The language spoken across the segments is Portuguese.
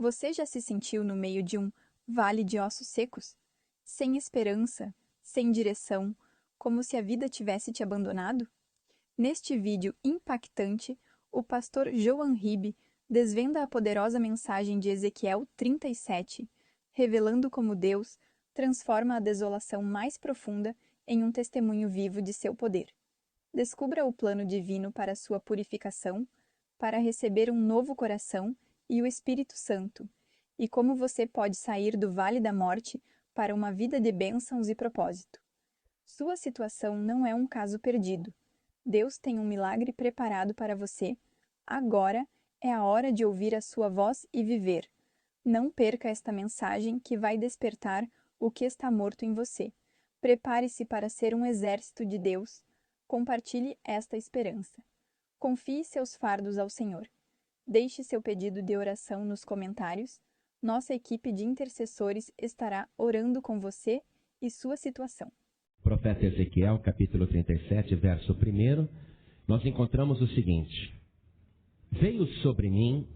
Você já se sentiu no meio de um vale de ossos secos? Sem esperança, sem direção, como se a vida tivesse te abandonado? Neste vídeo impactante, o pastor Joan Ribe desvenda a poderosa mensagem de Ezequiel 37, revelando como Deus transforma a desolação mais profunda em um testemunho vivo de seu poder. Descubra o plano divino para sua purificação, para receber um novo coração e o Espírito Santo, e como você pode sair do vale da morte para uma vida de bênçãos e propósito. Sua situação não é um caso perdido. Deus tem um milagre preparado para você. Agora é a hora de ouvir a sua voz e viver. Não perca esta mensagem que vai despertar o que está morto em você. Prepare-se para ser um exército de Deus. Compartilhe esta esperança. Confie seus fardos ao Senhor. Deixe seu pedido de oração nos comentários. Nossa equipe de intercessores estará orando com você e sua situação. Profeta Ezequiel, capítulo 37, verso 1, nós encontramos o seguinte: veio sobre mim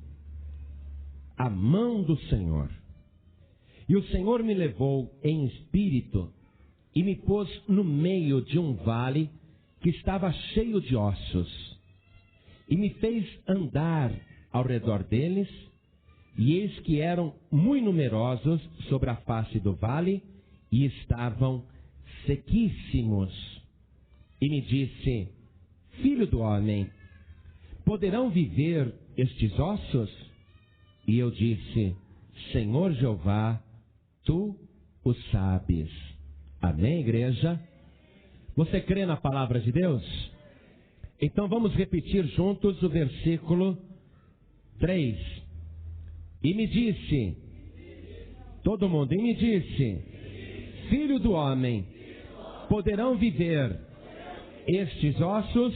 a mão do Senhor, e o Senhor me levou em espírito e me pôs no meio de um vale que estava cheio de ossos, e me fez andar ao redor deles, e eis que eram muito numerosos sobre a face do vale, e estavam sequíssimos. E me disse: filho do homem, poderão viver estes ossos? E eu disse: Senhor Jeová, tu o sabes. Amém, igreja? Você crê na palavra de Deus? Então vamos repetir juntos o versículo 3. E me disse, todo mundo, e me disse: filho do homem, poderão viver estes ossos?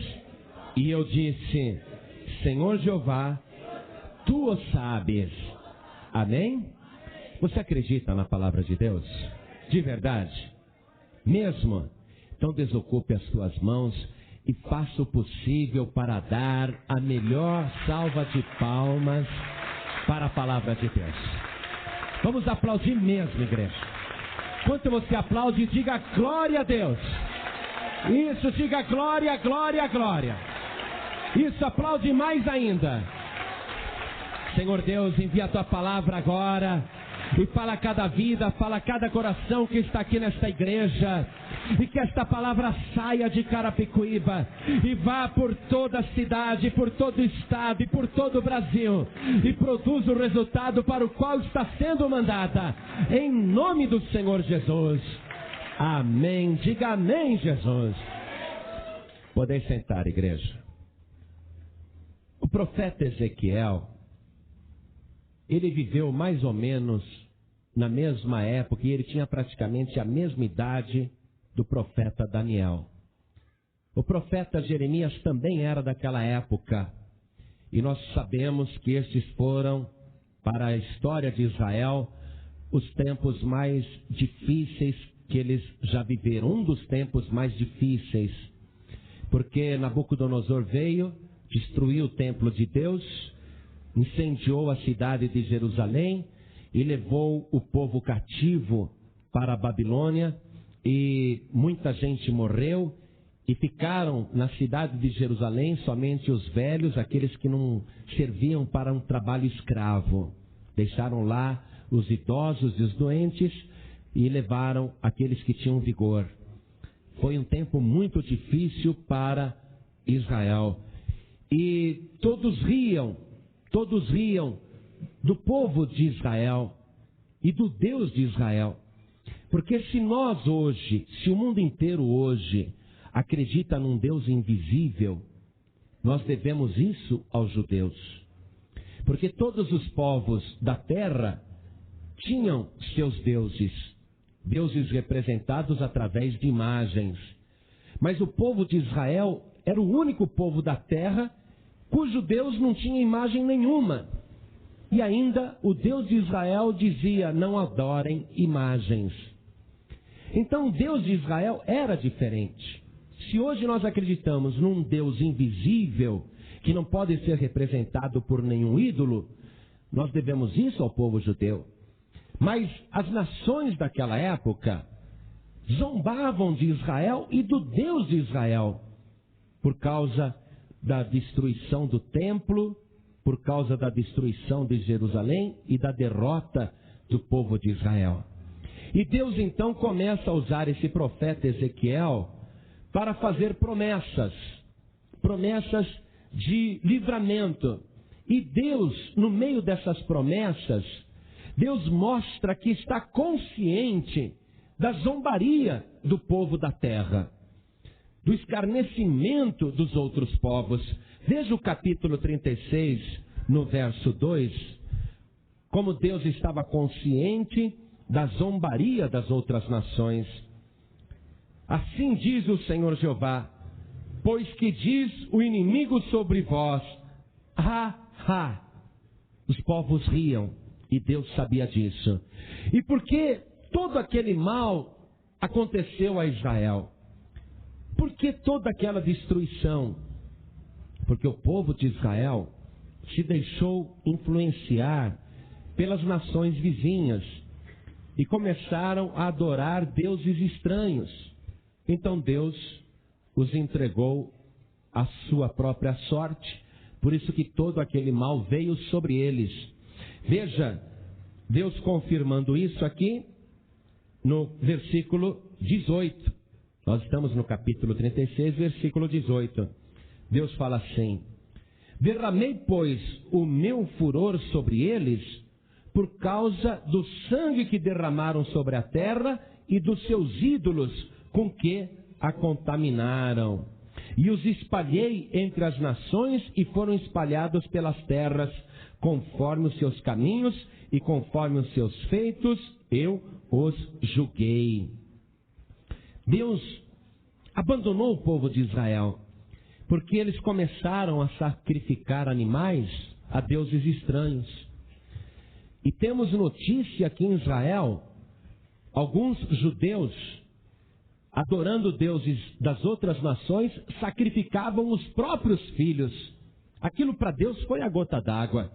E eu disse: Senhor Jeová, tu o sabes. Amém? Você acredita na palavra de Deus? De verdade? Mesmo? Então desocupe as suas mãos e faça o possível para dar a melhor salva de palmas para a palavra de Deus. Vamos aplaudir mesmo, igreja. Enquanto você aplaude, diga glória a Deus. Isso, diga glória, glória, glória. Isso, aplaude mais ainda. Senhor Deus, envia a tua palavra agora e fala a cada vida, fala a cada coração que está aqui nesta igreja, e que esta palavra saia de Carapicuíba e vá por toda a cidade, por todo o estado e por todo o Brasil, e produza o resultado para o qual está sendo mandada, em nome do Senhor Jesus. Amém. Diga amém, Jesus. Podem sentar, igreja. O profeta Ezequiel, ele viveu mais ou menos na mesma época, e ele tinha praticamente a mesma idade do profeta Daniel. O profeta Jeremias também era daquela época, e nós sabemos que estes foram, para a história de Israel, os tempos mais difíceis que eles já viveram. Um dos tempos mais difíceis, porque Nabucodonosor veio, destruiu o templo de Deus, incendiou a cidade de Jerusalém e levou o povo cativo para a Babilônia, e muita gente morreu, e ficaram na cidade de Jerusalém somente os velhos, aqueles que não serviam para um trabalho escravo. Deixaram lá os idosos e os doentes e levaram aqueles que tinham vigor. Foi um tempo muito difícil para Israel. E todos riam do povo de Israel e do Deus de Israel. Porque se nós hoje, se o mundo inteiro hoje acredita num Deus invisível, nós devemos isso aos judeus. Porque todos os povos da terra tinham seus deuses, deuses representados através de imagens. Mas o povo de Israel era o único povo da terra cujo Deus não tinha imagem nenhuma. E ainda o Deus de Israel dizia: não adorem imagens. Então o Deus de Israel era diferente. Se hoje nós acreditamos num Deus invisível, que não pode ser representado por nenhum ídolo, Nós devemos isso ao povo judeu. Mas as nações daquela época zombavam de Israel e do Deus de Israel, por causa da destruição do templo, por causa da destruição de Jerusalém e da derrota do povo de Israel. E Deus então começa a usar esse profeta Ezequiel para fazer promessas de livramento. E Deus, no meio dessas promessas, Deus mostra que está consciente da zombaria do povo da terra, do escarnecimento dos outros povos. Veja o capítulo 36, no verso 2, como Deus estava consciente da zombaria das outras nações. Assim diz o Senhor Jeová: pois que diz o inimigo sobre vós, os povos riam, e Deus sabia disso. E por que todo aquele mal aconteceu a Israel? Por que toda aquela destruição? Porque o povo de Israel se deixou influenciar pelas nações vizinhas e começaram a adorar deuses estranhos. Então Deus os entregou à sua própria sorte. Por isso que todo aquele mal veio sobre eles. Veja, Deus confirmando isso aqui no versículo 18. Nós estamos no capítulo 36, versículo 18. Deus fala assim: derramei, pois, o meu furor sobre eles por causa do sangue que derramaram sobre a terra e dos seus ídolos com que a contaminaram. E os espalhei entre as nações e foram espalhados pelas terras, conforme os seus caminhos e conforme os seus feitos, eu os julguei. Deus abandonou o povo de Israel, porque eles começaram a sacrificar animais a deuses estranhos. E temos notícia que em Israel, alguns judeus, adorando deuses das outras nações, sacrificavam os próprios filhos. Aquilo para Deus foi a gota d'água.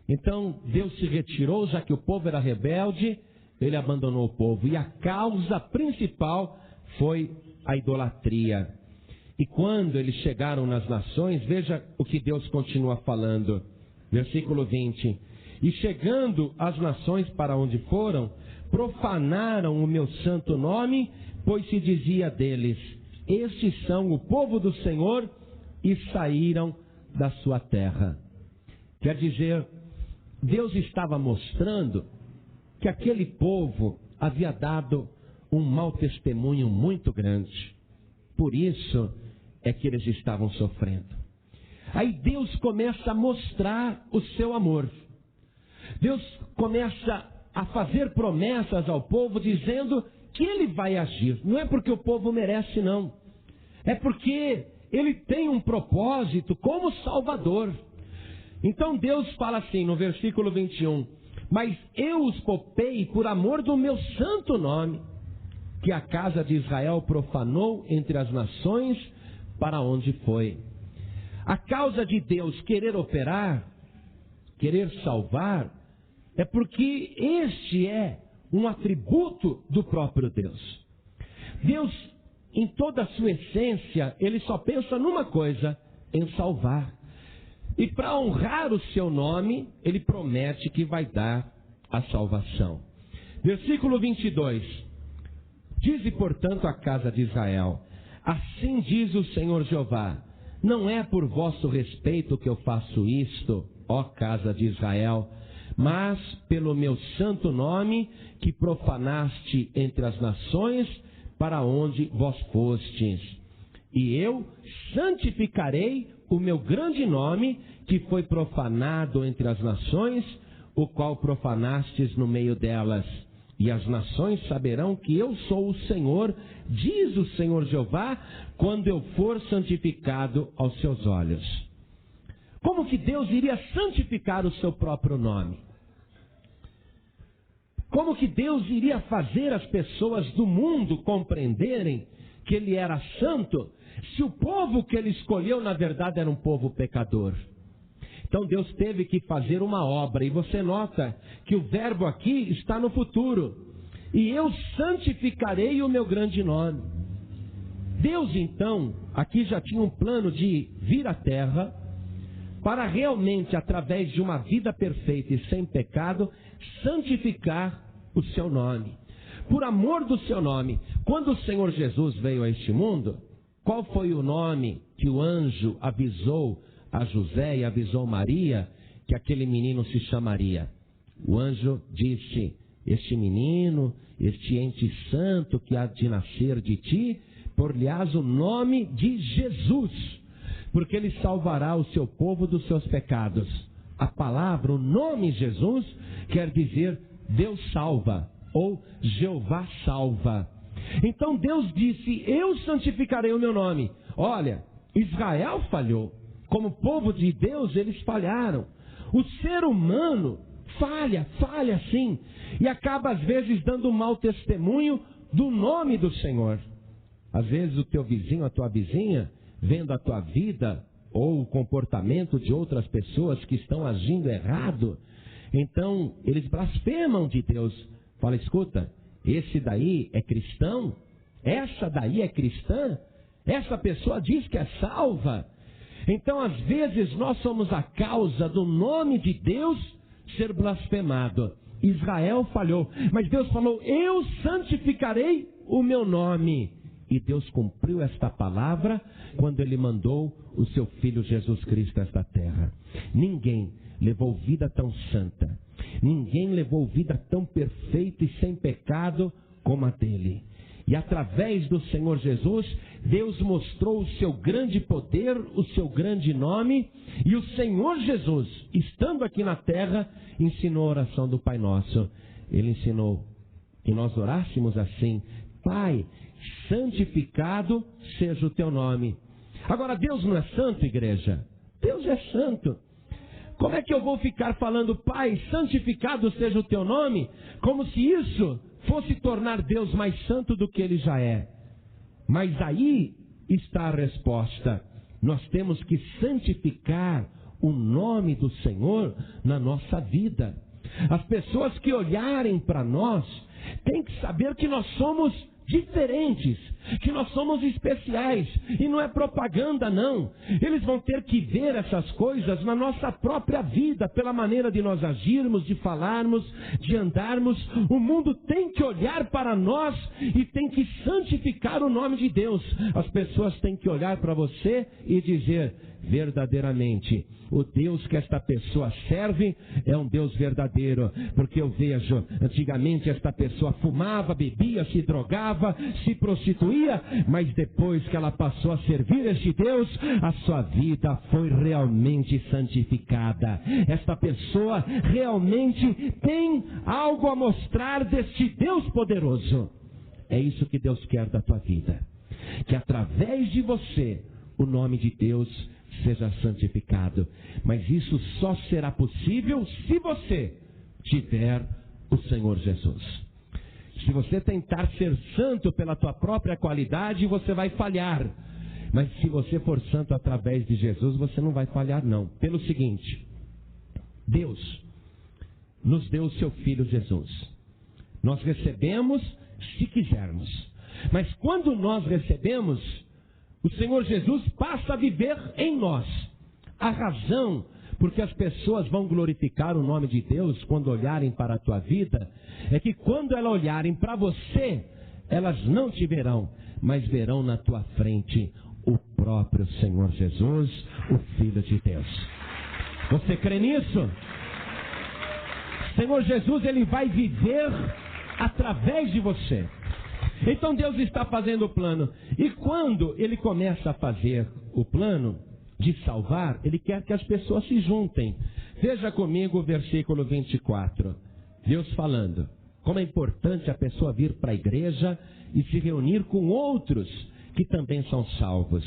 Então Deus se retirou, já que o povo era rebelde, ele abandonou o povo. E a causa principal foi a idolatria. E quando eles chegaram nas nações, veja o que Deus continua falando. Versículo 20. E chegando as nações para onde foram, profanaram o meu santo nome, pois se dizia deles: estes são o povo do Senhor, e saíram da sua terra. Quer dizer, Deus estava mostrando que aquele povo havia dado um mau testemunho muito grande. Por isso é que eles estavam sofrendo. Aí Deus começa a mostrar o seu amor. Deus começa a fazer promessas ao povo, dizendo que ele vai agir. Não é porque o povo merece, não. É porque ele tem um propósito como Salvador. Então Deus fala assim no versículo 21, mas eu os poupei por amor do meu santo nome, que a casa de Israel profanou entre as nações para onde foi. A causa de Deus querer operar, querer salvar, é porque este é um atributo do próprio Deus. Deus, em toda a sua essência, ele só pensa numa coisa: em salvar. E para honrar o seu nome, ele promete que vai dar a salvação. Versículo 22. Dize, portanto, à casa de Israel: assim diz o Senhor Jeová: não é por vosso respeito que eu faço isto, ó casa de Israel, mas pelo meu santo nome, que profanaste entre as nações, para onde vós fostes. E eu santificarei o meu grande nome, que foi profanado entre as nações, o qual profanastes no meio delas. E as nações saberão que eu sou o Senhor, diz o Senhor Jeová, quando eu for santificado aos seus olhos. Como que Deus iria santificar o seu próprio nome? Como que Deus iria fazer as pessoas do mundo compreenderem que ele era santo, se o povo que ele escolheu, na verdade, era um povo pecador? Então Deus teve que fazer uma obra. E você nota que o verbo aqui está no futuro. E eu santificarei o meu grande nome. Deus, então, aqui já tinha um plano de vir à terra para realmente, através de uma vida perfeita e sem pecado, santificar o seu nome. Por amor do seu nome, quando o Senhor Jesus veio a este mundo, qual foi o nome que o anjo avisou a José e avisou Maria que aquele menino se chamaria? O anjo disse: este menino, este ente santo que há de nascer de ti, por-lhe-ás o nome de Jesus, porque ele salvará o seu povo dos seus pecados. A palavra, o nome Jesus, quer dizer Deus salva, ou Jeová salva. Então Deus disse: eu santificarei o meu nome. Olha, Israel falhou. Como povo de Deus, eles falharam. O ser humano falha sim. E acaba às vezes dando um mau testemunho do nome do Senhor. Às vezes o teu vizinho, a tua vizinha, vendo a tua vida ou o comportamento de outras pessoas que estão agindo errado, então eles blasfemam de Deus. Fala: escuta, esse daí é cristão? Essa daí é cristã? Essa pessoa diz que é salva? Então às vezes nós somos a causa do nome de Deus ser blasfemado. Israel falhou, mas Deus falou: eu santificarei o meu nome. E Deus cumpriu esta palavra quando Ele mandou o seu Filho Jesus Cristo a esta terra. Ninguém levou vida tão santa, ninguém levou vida tão perfeita e sem pecado como a dele. E através do Senhor Jesus, Deus mostrou o seu grande poder, o seu grande nome. E o Senhor Jesus, estando aqui na terra, ensinou a oração do Pai Nosso. Ele ensinou que nós orássemos assim: Pai, santificado seja o teu nome. Agora, Deus não é santo, igreja? Deus é santo. Como é que eu vou ficar falando: Pai, santificado seja o teu nome, como se isso fosse tornar Deus mais santo do que Ele já é? Mas aí está a resposta. Nós temos que santificar o nome do Senhor na nossa vida. As pessoas que olharem para nós têm que saber que nós somos diferentes, que nós somos especiais, e não é propaganda não. Eles vão ter que ver essas coisas na nossa própria vida, pela maneira de nós agirmos, de falarmos, de andarmos. O mundo tem que olhar para nós e tem que santificar o nome de Deus. As pessoas têm que olhar para você e dizer: verdadeiramente, o Deus que esta pessoa serve é um Deus verdadeiro. Porque eu vejo, antigamente esta pessoa fumava, bebia, se drogava, se prostituía, mas depois que ela passou a servir este Deus, a sua vida foi realmente santificada. Esta pessoa realmente tem algo a mostrar deste Deus poderoso. É isso que Deus quer da tua vida, que através de você o nome de Deus seja santificado. Mas isso só será possível se você tiver o Senhor Jesus. Se você tentar ser santo pela tua própria qualidade, você vai falhar. Mas se você for santo através de Jesus, você não vai falhar não. Pelo seguinte: Deus nos deu o seu Filho Jesus. Nós recebemos se quisermos. Mas quando nós recebemos, o Senhor Jesus passa a viver em nós. A razão porque as pessoas vão glorificar o nome de Deus quando olharem para a tua vida é que quando elas olharem para você, elas não te verão, mas verão na tua frente o próprio Senhor Jesus, o Filho de Deus. Você crê nisso? O Senhor Jesus, Ele vai viver através de você. Então Deus está fazendo o plano. E quando Ele começa a fazer o plano de salvar, Ele quer que as pessoas se juntem. Veja comigo o versículo 24. Deus falando como é importante a pessoa vir para a igreja e se reunir com outros que também são salvos.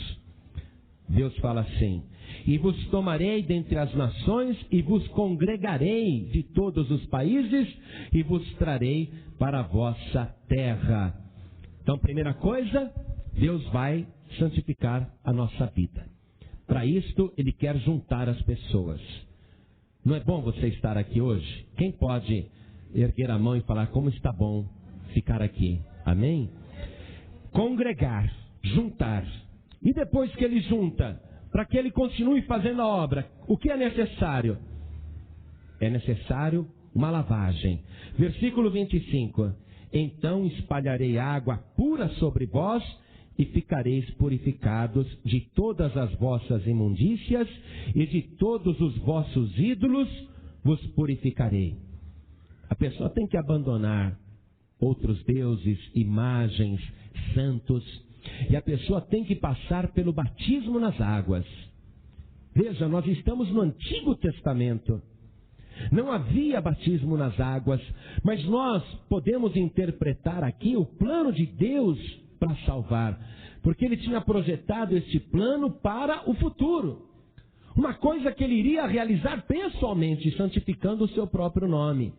Deus fala assim: e vos tomarei dentre as nações, e vos congregarei de todos os países, e vos trarei para a vossa terra. Então, primeira coisa, Deus vai santificar a nossa vida. Para isto, Ele quer juntar as pessoas. Não é bom você estar aqui hoje? Quem pode erguer a mão e falar como está bom ficar aqui? Amém? Congregar, juntar. E depois que ele junta, para que ele continue fazendo a obra, o que é necessário? É necessário uma lavagem. Versículo 25. Então espalharei água pura sobre vós e ficareis purificados de todas as vossas imundícias e de todos os vossos ídolos vos purificarei. A pessoa tem que abandonar outros deuses, imagens, santos, e a pessoa tem que passar pelo batismo nas águas. Veja, nós estamos no Antigo Testamento. Não havia batismo nas águas, mas nós podemos interpretar aqui o plano de Deus para salvar, porque ele tinha projetado este plano para o futuro. Uma coisa que ele iria realizar pessoalmente, santificando o seu próprio nome.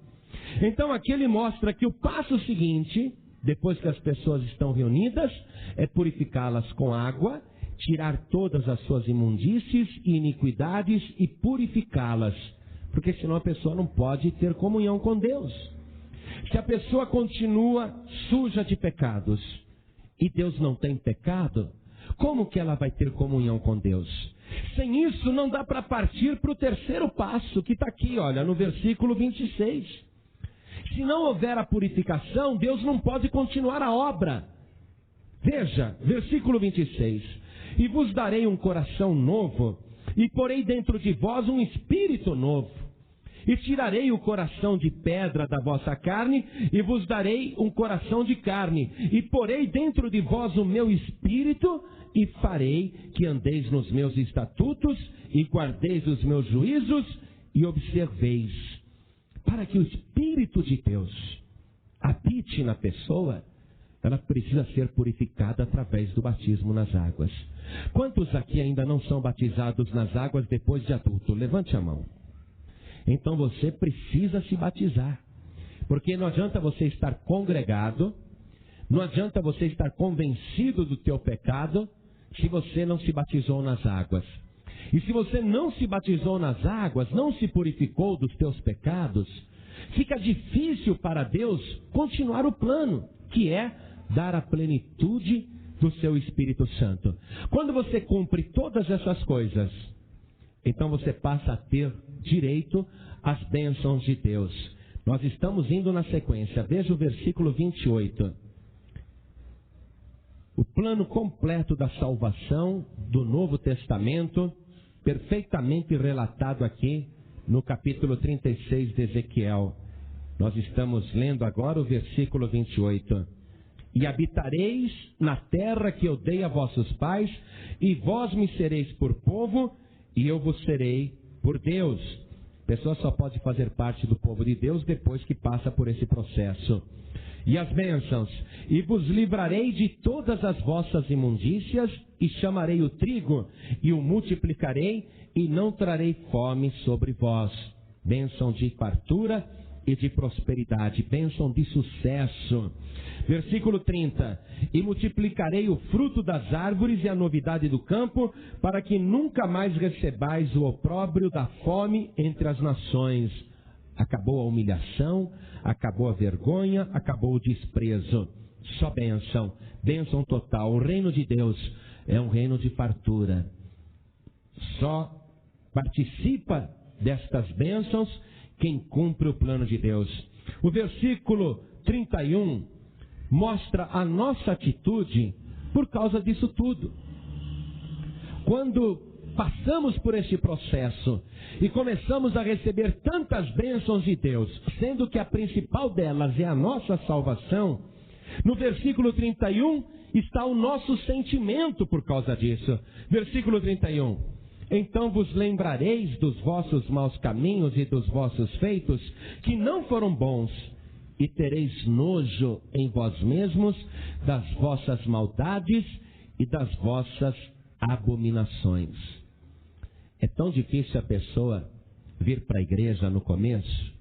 Então aqui ele mostra que o passo seguinte, depois que as pessoas estão reunidas, é purificá-las com água, tirar todas as suas imundícies e iniquidades e purificá-las. Porque senão a pessoa não pode ter comunhão com Deus. Se a pessoa continua suja de pecados e Deus não tem pecado, como que ela vai ter comunhão com Deus? Sem isso não dá para partir para o terceiro passo, que está aqui, olha, no versículo 26. Se não houver a purificação, Deus não pode continuar a obra. Veja, versículo 26. E vos darei um coração novo, e porei dentro de vós um espírito novo. E tirarei o coração de pedra da vossa carne, e vos darei um coração de carne. E porei dentro de vós o meu espírito, e farei que andeis nos meus estatutos, e guardeis os meus juízos, e observeis. Para que o Espírito de Deus habite na pessoa, ela precisa ser purificada através do batismo nas águas. Quantos aqui ainda não são batizados nas águas depois de adulto? Levante a mão. Então você precisa se batizar. Porque não adianta você estar congregado, não adianta você estar convencido do teu pecado, se você não se batizou nas águas. E se você não se batizou nas águas, não se purificou dos teus pecados, fica difícil para Deus continuar o plano, que é dar a plenitude do seu Espírito Santo. Quando você cumpre todas essas coisas, então você passa a ter direito às bênçãos de Deus. Nós estamos indo na sequência. Veja o versículo 28. O plano completo da salvação do Novo Testamento, perfeitamente relatado aqui no capítulo 36 de Ezequiel. Nós estamos lendo agora o versículo 28. E habitareis na terra que eu dei a vossos pais, e vós me sereis por povo, e eu vos serei por Deus. A pessoa só pode fazer parte do povo de Deus depois que passa por esse processo. E as bênçãos, e vos livrarei de todas as vossas imundícias, e chamarei o trigo, e o multiplicarei, e não trarei fome sobre vós. Bênção de fartura e de prosperidade, bênção de sucesso. Versículo 30. E multiplicarei o fruto das árvores e a novidade do campo, para que nunca mais recebais o opróbrio da fome entre as nações. Acabou a humilhação, acabou a vergonha, acabou o desprezo. Só bênção, bênção total. O reino de Deus é um reino de fartura. Só participa destas bênçãos quem cumpre o plano de Deus. O versículo 31 mostra a nossa atitude por causa disso tudo. Quando passamos por este processo e começamos a receber tantas bênçãos de Deus, sendo que a principal delas é a nossa salvação, no versículo 31 está o nosso sentimento por causa disso. Versículo 31. Então vos lembrareis dos vossos maus caminhos e dos vossos feitos, que não foram bons, e tereis nojo em vós mesmos das vossas maldades e das vossas abominações. É tão difícil a pessoa vir para a igreja no começo.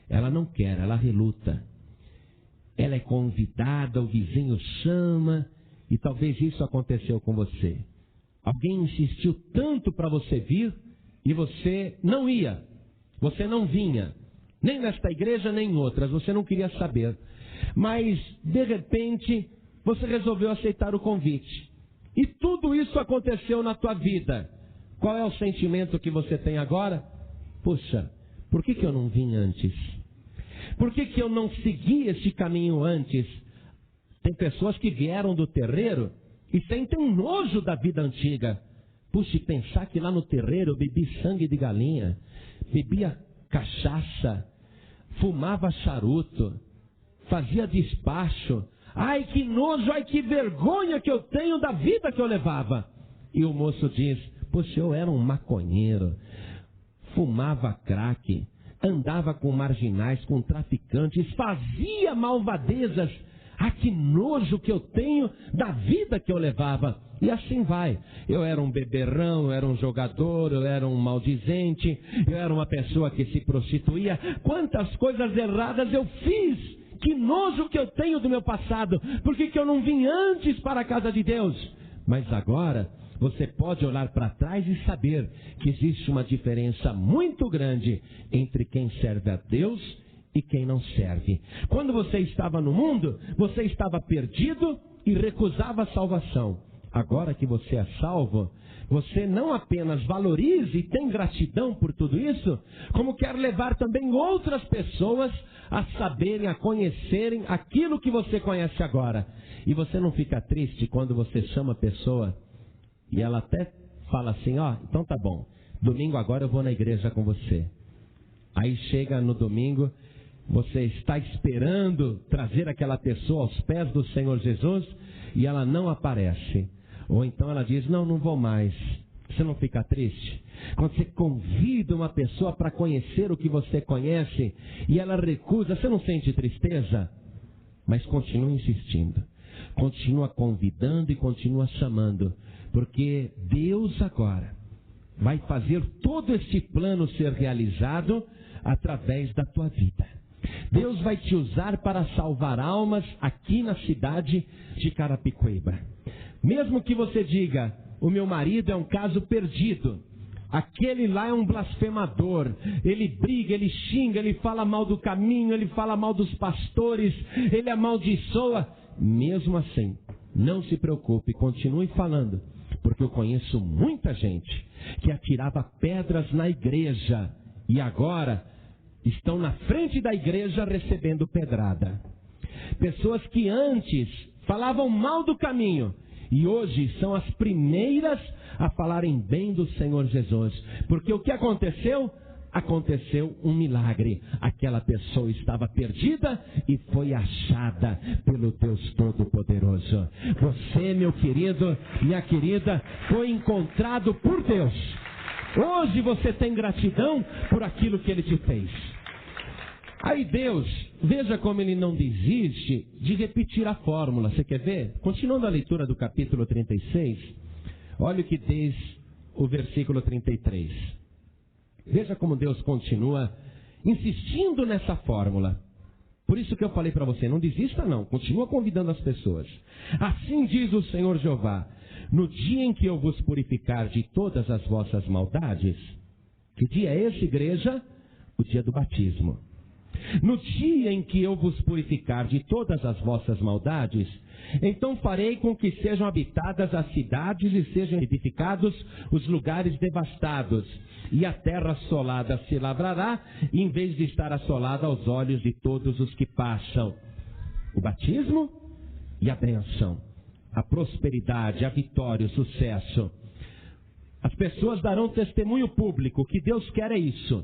Ela não quer, ela reluta. Ela é convidada, o vizinho chama, e talvez isso aconteceu com você. Alguém insistiu tanto para você vir e você não ia. Você não vinha, nem nesta igreja, nem em outras. Você não queria saber. Mas, de repente, você resolveu aceitar o convite. E tudo isso aconteceu na tua vida. Qual é o sentimento que você tem agora? Puxa, por que eu não vim antes? Por que eu não segui esse caminho antes? Tem pessoas que vieram do terreiro e sentem um nojo da vida antiga. Puxa, e pensar que lá no terreiro eu bebi sangue de galinha, bebia cachaça, fumava charuto, fazia despacho. Ai, que nojo, ai, que vergonha que eu tenho da vida que eu levava. E o moço diz, poxa, eu era um maconheiro, fumava crack, andava com marginais, com traficantes, fazia malvadezas. Ah, que nojo que eu tenho da vida que eu levava. E assim vai. Eu era um beberrão, eu era um jogador, eu era um maldizente, eu era uma pessoa que se prostituía. Quantas coisas erradas eu fiz. Que nojo que eu tenho do meu passado. Por que eu não vim antes para a casa de Deus? Mas agora você pode olhar para trás e saber que existe uma diferença muito grande entre quem serve a Deus e quem não serve. Quando você estava no mundo, você estava perdido e recusava a salvação. Agora que você é salvo, você não apenas valoriza e tem gratidão por tudo isso, como quer levar também outras pessoas a saberem, a conhecerem aquilo que você conhece agora. E você não fica triste quando você chama a pessoa e ela até fala assim, então tá bom, domingo agora eu vou na igreja com você. Aí chega no domingo, você está esperando trazer aquela pessoa aos pés do Senhor Jesus e ela não aparece. Ou então ela diz, não vou mais. Você não fica triste? Quando você convida uma pessoa para conhecer o que você conhece e ela recusa, você não sente tristeza? Mas continua insistindo. Continua convidando e continua chamando. Porque Deus agora vai fazer todo esse plano ser realizado através da tua vida. Deus vai te usar para salvar almas aqui na cidade de Carapicuíba. Mesmo que você diga, o meu marido é um caso perdido, aquele lá é um blasfemador, ele briga, ele xinga, ele fala mal do caminho, ele fala mal dos pastores, ele amaldiçoa. Mesmo assim, não se preocupe, continue falando, porque eu conheço muita gente que atirava pedras na igreja e agora estão na frente da igreja recebendo pedrada. Pessoas que antes falavam mal do caminho e hoje são as primeiras a falarem bem do Senhor Jesus. Porque o que aconteceu? Aconteceu um milagre. Aquela pessoa estava perdida e foi achada pelo Deus Todo-Poderoso. Você, meu querido, minha querida, foi encontrado por Deus. Hoje você tem gratidão por aquilo que Ele te fez. Aí Deus, veja como Ele não desiste de repetir a fórmula. Você quer ver? Continuando a leitura do capítulo 36, olha o que diz o versículo 33. Veja como Deus continua insistindo nessa fórmula. Por isso que eu falei para você, não desista não, continua convidando as pessoas. Assim diz o Senhor Jeová, no dia em que eu vos purificar de todas as vossas maldades. Que dia é esse, igreja? O dia do batismo. No dia em que eu vos purificar de todas as vossas maldades, então farei com que sejam habitadas as cidades e sejam edificados os lugares devastados, e a terra assolada se lavrará, em vez de estar assolada aos olhos de todos os que passam. O batismo e a bênção, a prosperidade, a vitória, o sucesso. As pessoas darão testemunho público. O que Deus quer é isso,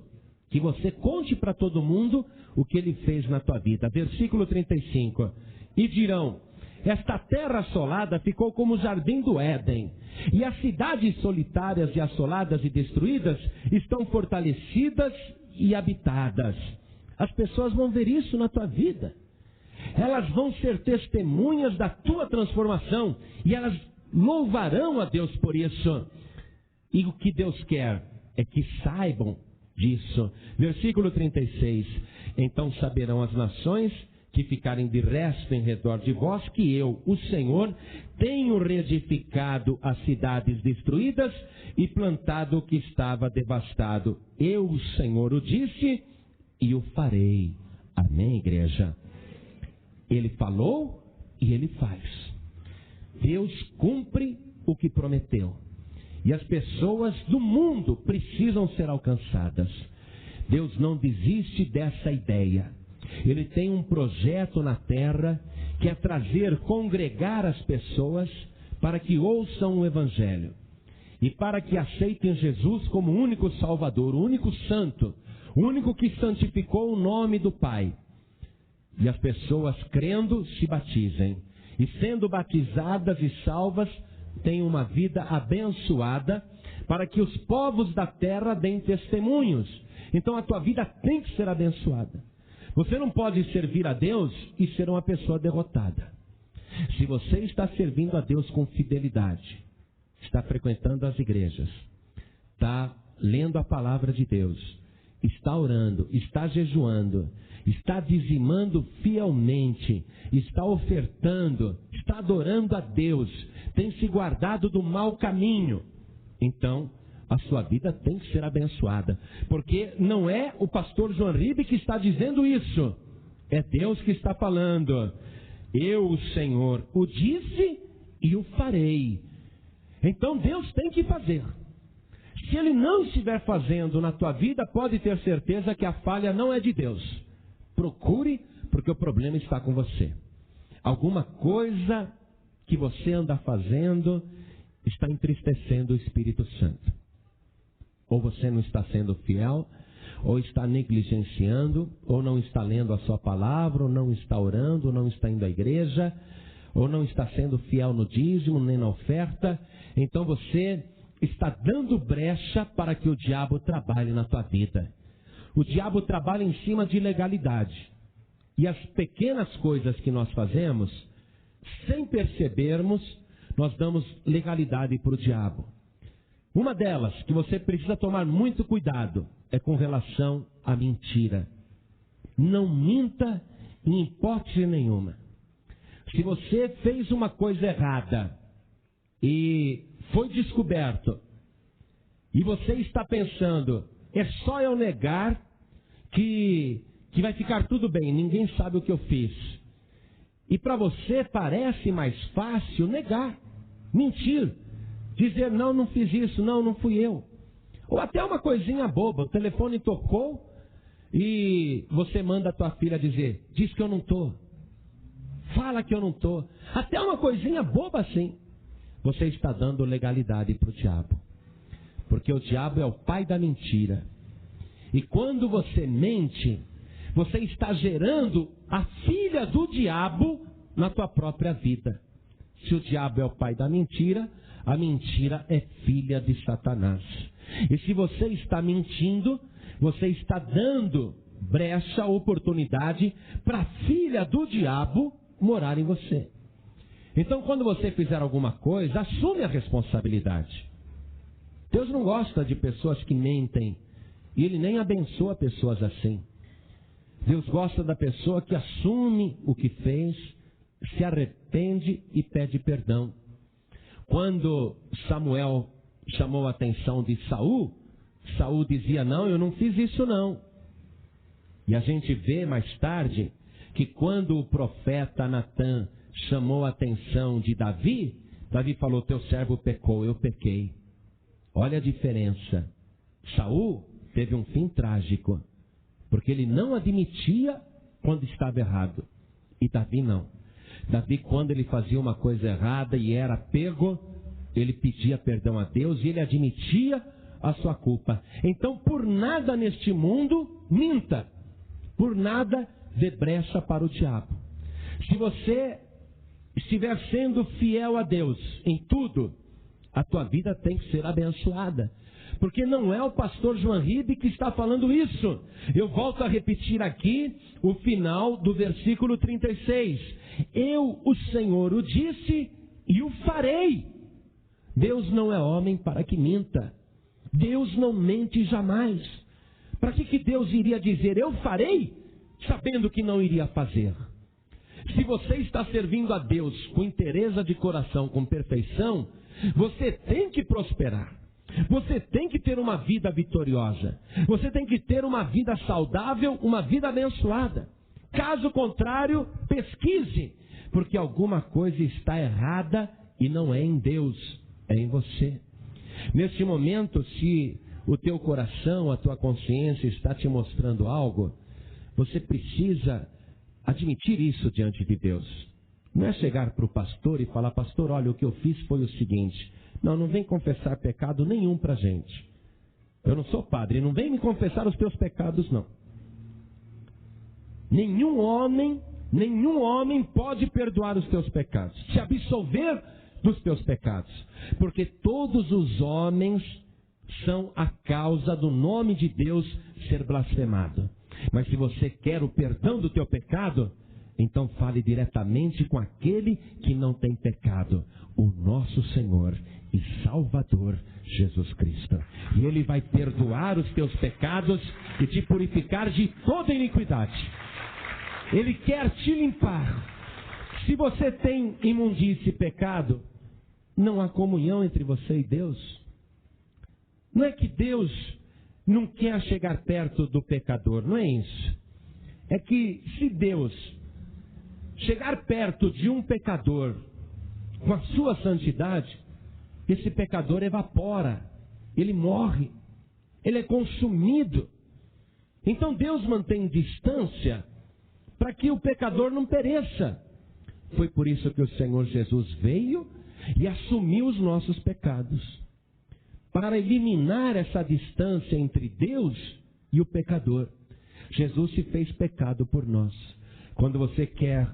que você conte para todo mundo o que Ele fez na tua vida. Versículo 35. E dirão, esta terra assolada ficou como o jardim do Éden, e as cidades solitárias e assoladas e destruídas estão fortalecidas e habitadas. As pessoas vão ver isso na tua vida. Elas vão ser testemunhas da tua transformação, e elas louvarão a Deus por isso. E o que Deus quer é que saibam disso. Versículo 36. Então saberão as nações que ficarem de resto em redor de vós, que eu, o Senhor, tenho reedificado as cidades destruídas e plantado o que estava devastado. Eu, o Senhor, o disse e o farei. Amém, igreja? Ele falou e ele faz. Deus cumpre o que prometeu. E as pessoas do mundo precisam ser alcançadas. Deus não desiste dessa ideia. Ele tem um projeto na terra que é congregar as pessoas para que ouçam o Evangelho e para que aceitem Jesus como o único Salvador, o único Santo, o único que santificou o nome do Pai. E as pessoas, crendo, se batizem. E sendo batizadas e salvas, tenham uma vida abençoada para que os povos da terra deem testemunhos. Então a tua vida tem que ser abençoada. Você não pode servir a Deus e ser uma pessoa derrotada. Se você está servindo a Deus com fidelidade, está frequentando as igrejas, está lendo a palavra de Deus, está orando, está jejuando, está dizimando fielmente, está ofertando, está adorando a Deus, tem se guardado do mau caminho, então a sua vida tem que ser abençoada. Porque não é o pastor João Ribe que está dizendo isso. É Deus que está falando. Eu, o Senhor, o disse e o farei. Então Deus tem que fazer. Se Ele não estiver fazendo na tua vida, pode ter certeza que a falha não é de Deus. Procure, porque o problema está com você. Alguma coisa que você anda fazendo está entristecendo o Espírito Santo. Ou você não está sendo fiel, ou está negligenciando, ou não está lendo a sua palavra, ou não está orando, ou não está indo à igreja, ou não está sendo fiel no dízimo, nem na oferta. Então você está dando brecha para que o diabo trabalhe na tua vida. O diabo trabalha em cima de legalidade. E as pequenas coisas que nós fazemos, sem percebermos, nós damos legalidade para o diabo. Uma delas, que você precisa tomar muito cuidado, é com relação à mentira. Não minta em hipótese nenhuma. Se você fez uma coisa errada e foi descoberto, e você está pensando, é só eu negar que vai ficar tudo bem, ninguém sabe o que eu fiz. E para você parece mais fácil negar, mentir. Dizer, não, não fiz isso, não fui eu. Ou até uma coisinha boba, o telefone tocou e você manda a tua filha dizer, diz que eu não estou. Fala que eu não estou. Até uma coisinha boba assim. Você está dando legalidade para o diabo. Porque o diabo é o pai da mentira. E quando você mente, você está gerando a filha do diabo na tua própria vida. Se o diabo é o pai da mentira, a mentira é filha de Satanás. E se você está mentindo, você está dando brecha, oportunidade para a filha do diabo morar em você. Então, quando você fizer alguma coisa, assume a responsabilidade. Deus não gosta de pessoas que mentem. E Ele nem abençoa pessoas assim. Deus gosta da pessoa que assume o que fez, se arrepende e pede perdão. Quando Samuel chamou a atenção de Saul, Saul dizia, não, eu não fiz isso não. E a gente vê mais tarde que quando o profeta Natã chamou a atenção de Davi, Davi falou, teu servo pecou, eu pequei. Olha a diferença. Saul teve um fim trágico, porque ele não admitia quando estava errado. E Davi não. Davi, quando ele fazia uma coisa errada e era pego, ele pedia perdão a Deus e ele admitia a sua culpa. Então, por nada neste mundo, minta. Por nada, dê brecha para o diabo. Se você estiver sendo fiel a Deus em tudo, a tua vida tem que ser abençoada. Porque não é o pastor João Ribe que está falando isso. Eu volto a repetir aqui o final do versículo 36. Eu, o Senhor, o disse e o farei. Deus não é homem para que minta. Deus não mente jamais. Para que Deus iria dizer, eu farei, sabendo que não iria fazer? Se você está servindo a Deus com inteireza de coração, com perfeição, você tem que prosperar. Você tem que ter uma vida vitoriosa. Você tem que ter uma vida saudável, uma vida abençoada. Caso contrário, pesquise, porque alguma coisa está errada e não é em Deus, é em você. Neste momento, se o teu coração, a tua consciência está te mostrando algo, você precisa admitir isso diante de Deus. Não é chegar para o pastor e falar: pastor, olha, o que eu fiz foi o seguinte. Não vem confessar pecado nenhum para a gente. Eu não sou padre, não vem me confessar os teus pecados, não. Nenhum homem pode perdoar os teus pecados, te absolver dos teus pecados, porque todos os homens são a causa do nome de Deus ser blasfemado. Mas se você quer o perdão do teu pecado, então fale diretamente com aquele que não tem pecado, o nosso Senhor e Salvador Jesus Cristo. E Ele vai perdoar os teus pecados e te purificar de toda iniquidade. Ele quer te limpar. Se você tem imundície e pecado, não há comunhão entre você e Deus. Não é que Deus não quer chegar perto do pecador, não é isso. É que se Deus chegar perto de um pecador com a sua santidade, esse pecador evapora, ele morre, ele é consumido. Então Deus mantém distância para que o pecador não pereça. Foi por isso que o Senhor Jesus veio e assumiu os nossos pecados, para eliminar essa distância entre Deus e o pecador. Jesus se fez pecado por nós. Quando você quer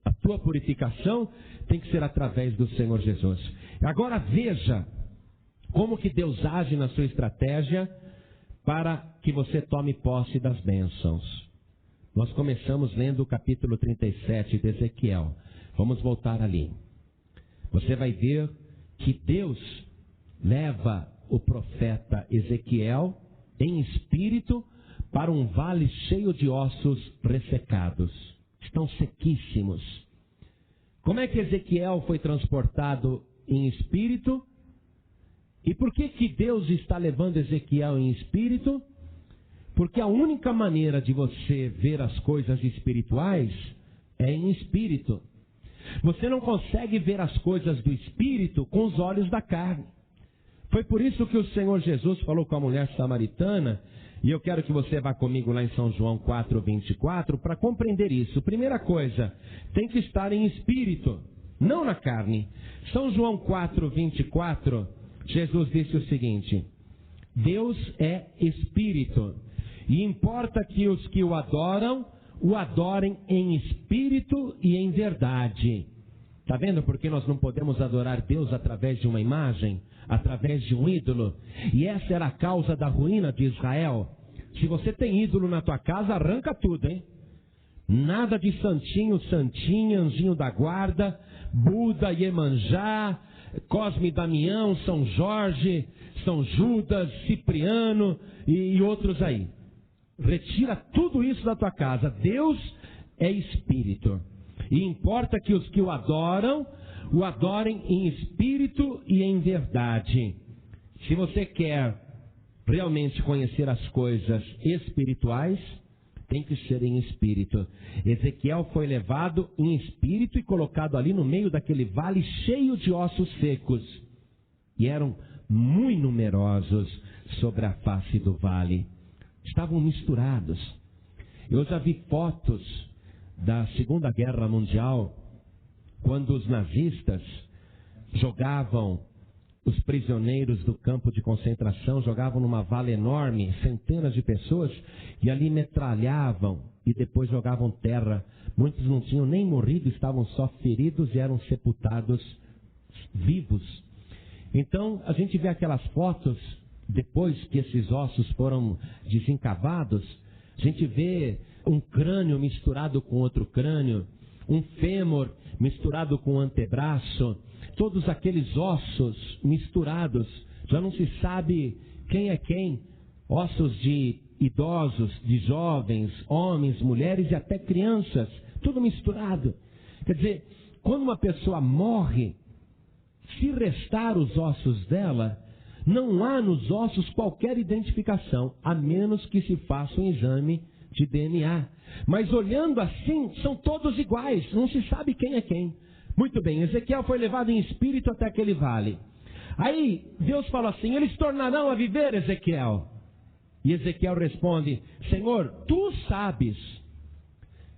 a tua purificação, tem que ser através do Senhor Jesus. Agora veja como que Deus age na sua estratégia para que você tome posse das bênçãos. Nós começamos lendo o capítulo 37 de Ezequiel. Vamos voltar ali. Você vai ver que Deus leva o profeta Ezequiel em espírito para um vale cheio de ossos ressecados. Estão sequíssimos. Como é que Ezequiel foi transportado em espírito? E por que Deus está levando Ezequiel em espírito? Porque a única maneira de você ver as coisas espirituais é em espírito. Você não consegue ver as coisas do espírito com os olhos da carne. Foi por isso que o Senhor Jesus falou com a mulher samaritana, e eu quero que você vá comigo lá em São João 4:24 para compreender isso. Primeira coisa, tem que estar em espírito, não na carne. São João 4:24, Jesus disse o seguinte: Deus é espírito, e importa que os que o adorem em espírito e em verdade. Está vendo porque nós não podemos adorar Deus através de uma imagem, através de um ídolo? E essa era a causa da ruína de Israel. Se você tem ídolo na tua casa, arranca tudo, hein? Nada de santinho, santinha, anjinho da guarda, Buda, Iemanjá, Cosme e Damião, São Jorge, São Judas, Cipriano e outros aí. Retira tudo isso da tua casa. Deus é espírito. E importa que os que o adorem em espírito e em verdade. Se você quer realmente conhecer as coisas espirituais, tem que ser em espírito. Ezequiel foi levado em espírito e colocado ali no meio daquele vale cheio de ossos secos. E eram muito numerosos sobre a face do vale. Estavam misturados. Eu já vi fotos da Segunda Guerra Mundial, quando os nazistas jogavam os prisioneiros do campo de concentração, jogavam numa vala enorme, centenas de pessoas, e ali metralhavam e depois jogavam terra. Muitos não tinham nem morrido, estavam só feridos e eram sepultados vivos. Então a gente vê aquelas fotos, depois que esses ossos foram desencavados, a gente vê um crânio misturado com outro crânio, um fêmur misturado com o antebraço, todos aqueles ossos misturados, já não se sabe quem é quem, ossos de idosos, de jovens, homens, mulheres e até crianças, tudo misturado. Quer dizer, quando uma pessoa morre, se restar os ossos dela, não há nos ossos qualquer identificação, a menos que se faça um exame de DNA. Mas olhando assim, são todos iguais, não se sabe quem é quem. Muito bem, Ezequiel foi levado em espírito até aquele vale. Aí Deus fala assim: eles tornarão a viver, Ezequiel? E Ezequiel responde: Senhor, tu sabes.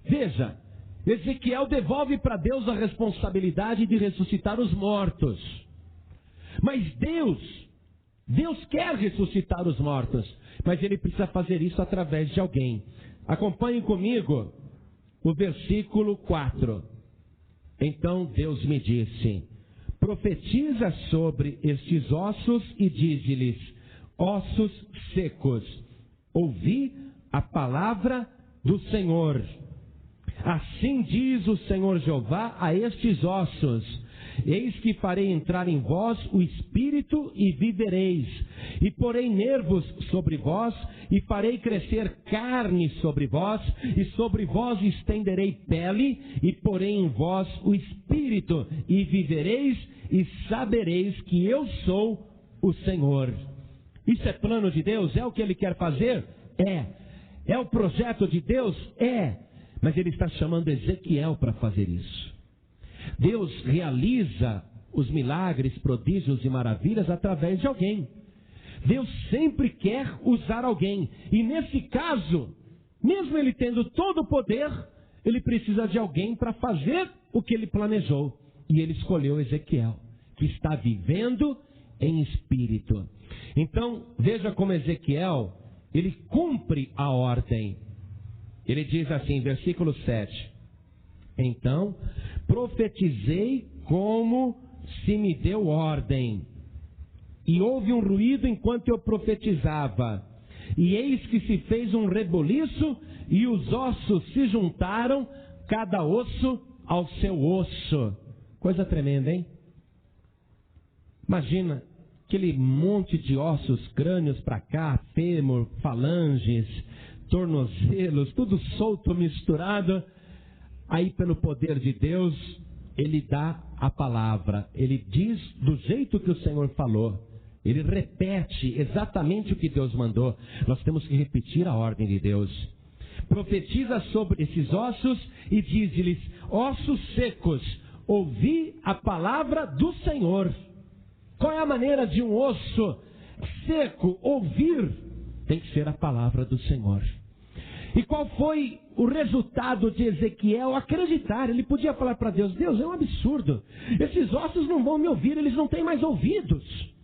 Veja, Ezequiel devolve para Deus a responsabilidade de ressuscitar os mortos. Mas Deus quer ressuscitar os mortos, mas Ele precisa fazer isso através de alguém. Acompanhe comigo o versículo 4. Então Deus me disse: profetiza sobre estes ossos e dize-lhes: ossos secos, ouvi a palavra do Senhor. Assim diz o Senhor Jeová a estes ossos: eis que farei entrar em vós o espírito e vivereis, e porei nervos sobre vós, e farei crescer carne sobre vós, e sobre vós estenderei pele, e porei em vós o espírito, e vivereis, e sabereis que eu sou o Senhor. Isso é plano de Deus? É o que Ele quer fazer? É. É o projeto de Deus? É. Mas Ele está chamando Ezequiel para fazer isso. Deus realiza os milagres, prodígios e maravilhas através de alguém. Deus sempre quer usar alguém. E nesse caso, mesmo Ele tendo todo o poder, Ele precisa de alguém para fazer o que Ele planejou. E Ele escolheu Ezequiel, que está vivendo em espírito. Então, veja como Ezequiel, ele cumpre a ordem. Ele diz assim, versículo 7. Então, profetizei como se me deu ordem. E houve um ruído enquanto eu profetizava. E eis que se fez um reboliço, e os ossos se juntaram, cada osso ao seu osso. Coisa tremenda, hein? Imagina aquele monte de ossos, crânios para cá, fêmur, falanges, tornozelos, tudo solto, misturado. Aí, pelo poder de Deus, Ele dá a palavra. Ele diz do jeito que o Senhor falou. Ele repete exatamente o que Deus mandou. Nós temos que repetir a ordem de Deus. Profetiza sobre esses ossos e diz-lhes: ossos secos, ouvi a palavra do Senhor. Qual é a maneira de um osso seco ouvir? Tem que ser a palavra do Senhor. E qual foi o resultado de Ezequiel acreditar? Ele podia falar para Deus: Deus, é um absurdo. Esses ossos não vão me ouvir, eles não têm mais ouvidos.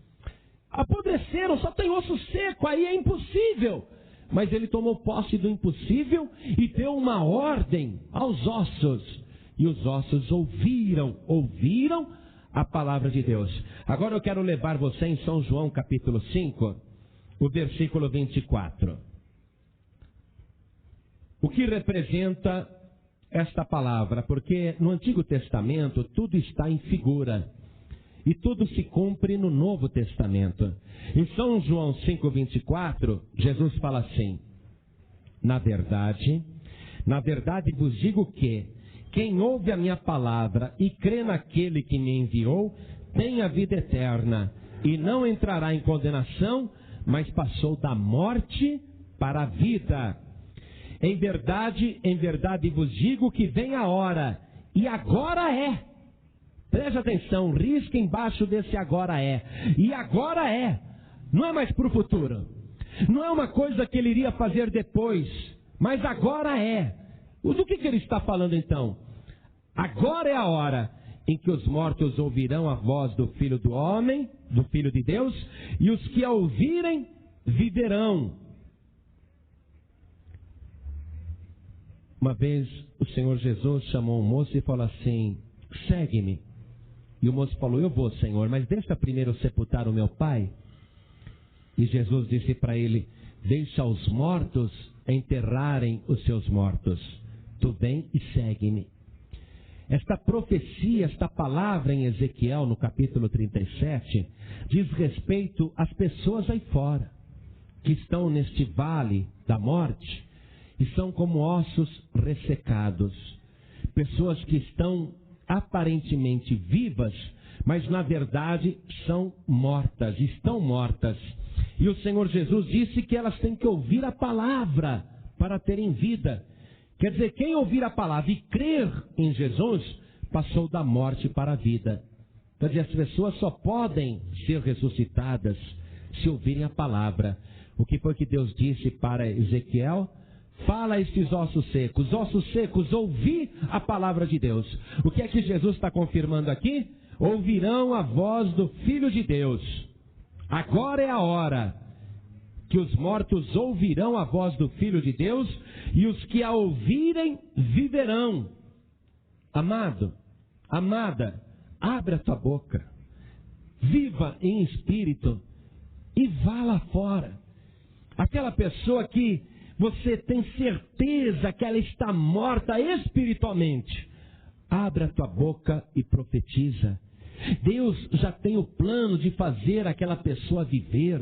Apodreceram, só tem osso seco, aí é impossível. Mas ele tomou posse do impossível e deu uma ordem aos ossos. E os ossos ouviram a palavra de Deus. Agora eu quero levar você em São João capítulo 5, o versículo 24. O que representa esta palavra? Porque no Antigo Testamento tudo está em figura. E tudo se cumpre no Novo Testamento. Em São João 5,24, Jesus fala assim: na verdade vos digo que quem ouve a minha palavra e crê naquele que me enviou, tem a vida eterna, e não entrará em condenação, mas passou da morte para a vida. Em verdade vos digo que vem a hora, e agora é. Preste atenção, risca embaixo desse agora é. E agora é. Não é mais para o futuro. Não é uma coisa que ele iria fazer depois. Mas agora é. Do que ele está falando então? Agora é a hora em que os mortos ouvirão a voz do Filho do Homem, do Filho de Deus, e os que a ouvirem viverão. Uma vez o Senhor Jesus chamou um moço e falou assim: segue-me. E o moço falou: eu vou, Senhor, mas deixa primeiro sepultar o meu pai. E Jesus disse para ele: deixa os mortos enterrarem os seus mortos. Tu vem e segue-me. Esta profecia, esta palavra em Ezequiel, no capítulo 37, diz respeito às pessoas aí fora, que estão neste vale da morte, e são como ossos ressecados. pessoas que estão aparentemente vivas, mas na verdade são mortas, estão mortas. E o Senhor Jesus disse que elas têm que ouvir a palavra para terem vida. Quer dizer, quem ouvir a palavra e crer em Jesus, passou da morte para a vida. Quer dizer, as pessoas só podem ser ressuscitadas se ouvirem a palavra. O que foi que Deus disse para Ezequiel? Fala a estes ossos secos, ouvi a palavra de Deus. O que é que Jesus está confirmando aqui? Ouvirão a voz do Filho de Deus. Agora é a hora que os mortos ouvirão a voz do Filho de Deus, e os que a ouvirem viverão. Amado, amada, abre a tua boca, viva em espírito e vá lá fora. Aquela pessoa que você tem certeza que ela está morta espiritualmente, abre a tua boca e profetiza. Deus já tem o plano de fazer aquela pessoa viver,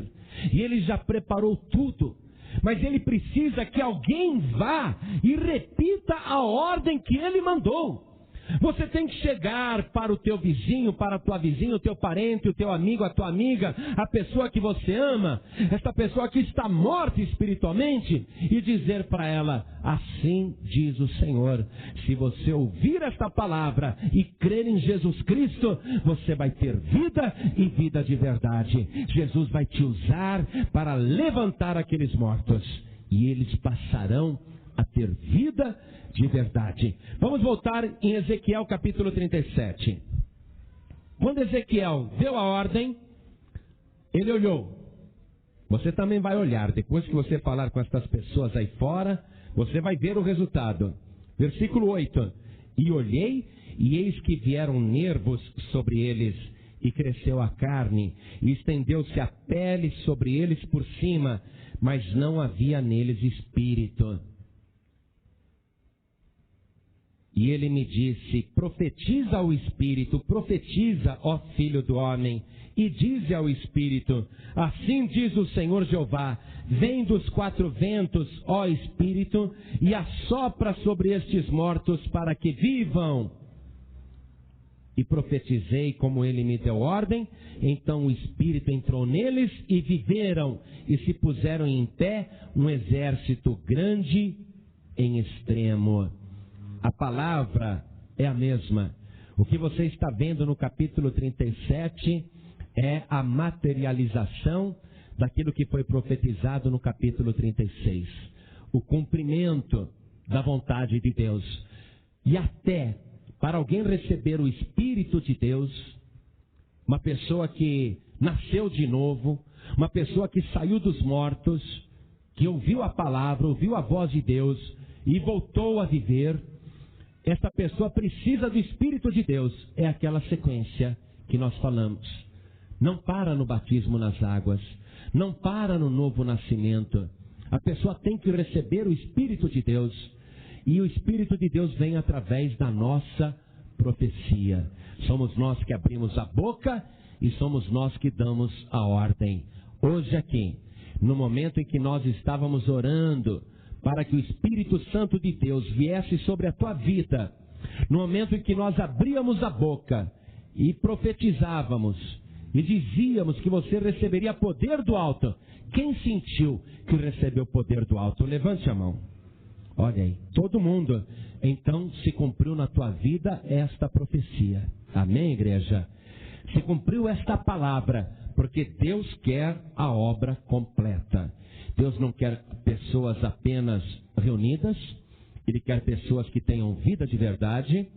e Ele já preparou tudo, mas Ele precisa que alguém vá e repita a ordem que Ele mandou. Você tem que chegar para o teu vizinho, para a tua vizinha, o teu parente, o teu amigo, a tua amiga, a pessoa que você ama, esta pessoa que está morta espiritualmente, e dizer para ela: assim diz o Senhor, se você ouvir esta palavra e crer em Jesus Cristo, você vai ter vida e vida de verdade. Jesus vai te usar para levantar aqueles mortos, e eles passarão a ter vida de verdade. Vamos voltar em Ezequiel capítulo 37. Quando Ezequiel deu a ordem, ele olhou. Você também vai olhar. Depois que você falar com estas pessoas aí fora, você vai ver o resultado. Versículo 8. E olhei, e eis que vieram nervos sobre eles, e cresceu a carne, e estendeu-se a pele sobre eles por cima, mas não havia neles espírito. E ele me disse: profetiza ao Espírito, profetiza, ó filho do homem, e dize ao Espírito: assim diz o Senhor Jeová, vem dos quatro ventos, ó Espírito, e assopra sobre estes mortos para que vivam. E profetizei como ele me deu ordem, então o Espírito entrou neles e viveram, e se puseram em pé um exército grande em extremo. A palavra é a mesma. O que você está vendo no capítulo 37 é a materialização daquilo que foi profetizado no capítulo 36. O cumprimento da vontade de Deus. E até para alguém receber o Espírito de Deus, uma pessoa que nasceu de novo, uma pessoa que saiu dos mortos, que ouviu a palavra, ouviu a voz de Deus e voltou a viver, esta pessoa precisa do Espírito de Deus. É aquela sequência que nós falamos. Não para no batismo nas águas, não para no novo nascimento. A pessoa tem que receber o Espírito de Deus, e o Espírito de Deus vem através da nossa profecia. Somos nós que abrimos a boca e somos nós que damos a ordem. Hoje aqui, no momento em que nós estávamos orando para que o Espírito Santo de Deus viesse sobre a tua vida, no momento em que nós abríamos a boca e profetizávamos e dizíamos que você receberia poder do alto, quem sentiu que recebeu poder do alto? Levante a mão. Olha aí, todo mundo. Então se cumpriu na tua vida esta profecia. Amém, igreja? Se cumpriu esta palavra, porque Deus quer a obra completa. Deus não quer pessoas apenas reunidas, Ele quer pessoas que tenham vida de verdade.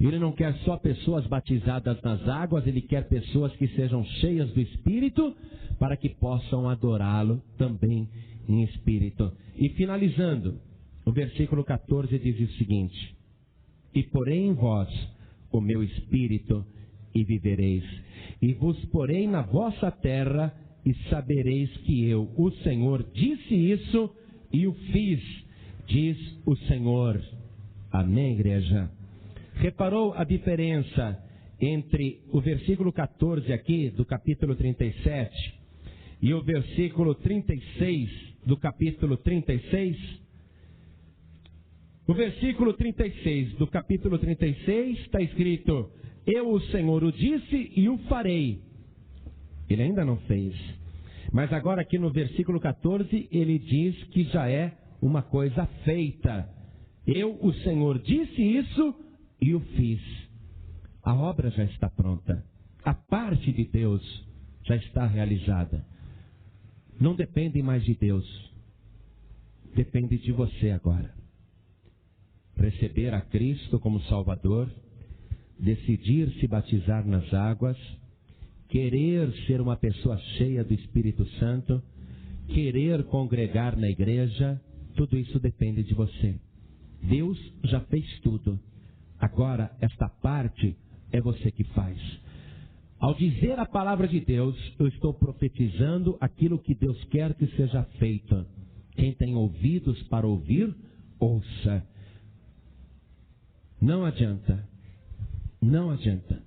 Ele não quer só pessoas batizadas nas águas, Ele quer pessoas que sejam cheias do Espírito, para que possam adorá-lo também em Espírito. E finalizando, o versículo 14 diz o seguinte: e porei em vós o meu Espírito, e vivereis, e vos porei na vossa terra, e sabereis que eu, o Senhor, disse isso e o fiz, diz o Senhor. Amém, igreja? Reparou a diferença entre o versículo 14 aqui, do capítulo 37, e o versículo 36 do capítulo 36? O versículo 36 do capítulo 36 está escrito: eu, o Senhor, o disse e o farei. Ele ainda não fez. Mas agora aqui no versículo 14, ele diz que já é uma coisa feita. Eu, o Senhor, disse isso e o fiz. A obra já está pronta. A parte de Deus já está realizada. Não depende mais de Deus. Depende de você agora. Receber a Cristo como Salvador, decidir se batizar nas águas, querer ser uma pessoa cheia do Espírito Santo, querer congregar na igreja, tudo isso depende de você. Deus já fez tudo. Agora, esta parte é você que faz. Ao dizer a palavra de Deus, eu estou profetizando aquilo que Deus quer que seja feito. Quem tem ouvidos para ouvir, ouça. Não adianta. Não adianta.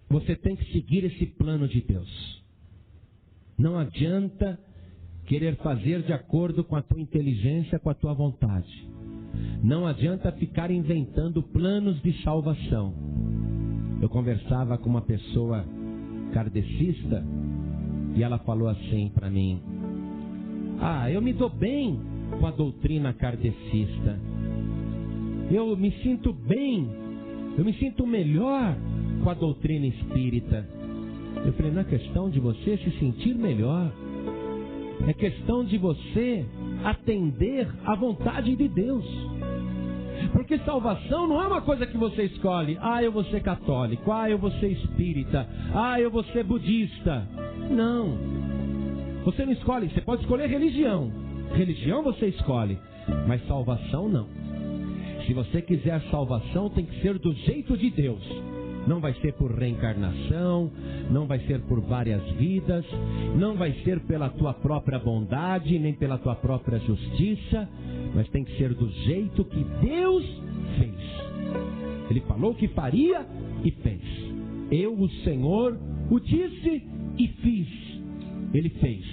Você tem que seguir esse plano de Deus. Não adianta querer fazer de acordo com a tua inteligência, com a tua vontade. Não adianta ficar inventando planos de salvação. Eu conversava com uma pessoa kardecista e ela falou assim para mim: eu me dou bem com a doutrina kardecista. Eu me sinto bem, eu me sinto melhor com a doutrina espírita. Eu falei: não é questão de você se sentir melhor. É questão de você atender à vontade de Deus. Porque salvação não é uma coisa que você escolhe. Eu vou ser católico. Eu vou ser espírita. Eu vou ser budista. Não. Você não escolhe. Você pode escolher religião. Religião você escolhe. Mas salvação não. Se você quiser salvação, tem que ser do jeito de Deus. Não vai ser por reencarnação, não vai ser por várias vidas, não vai ser pela tua própria bondade, nem pela tua própria justiça, mas tem que ser do jeito que Deus fez. Ele falou que faria e fez. Eu, o Senhor, o disse e fiz. Ele fez.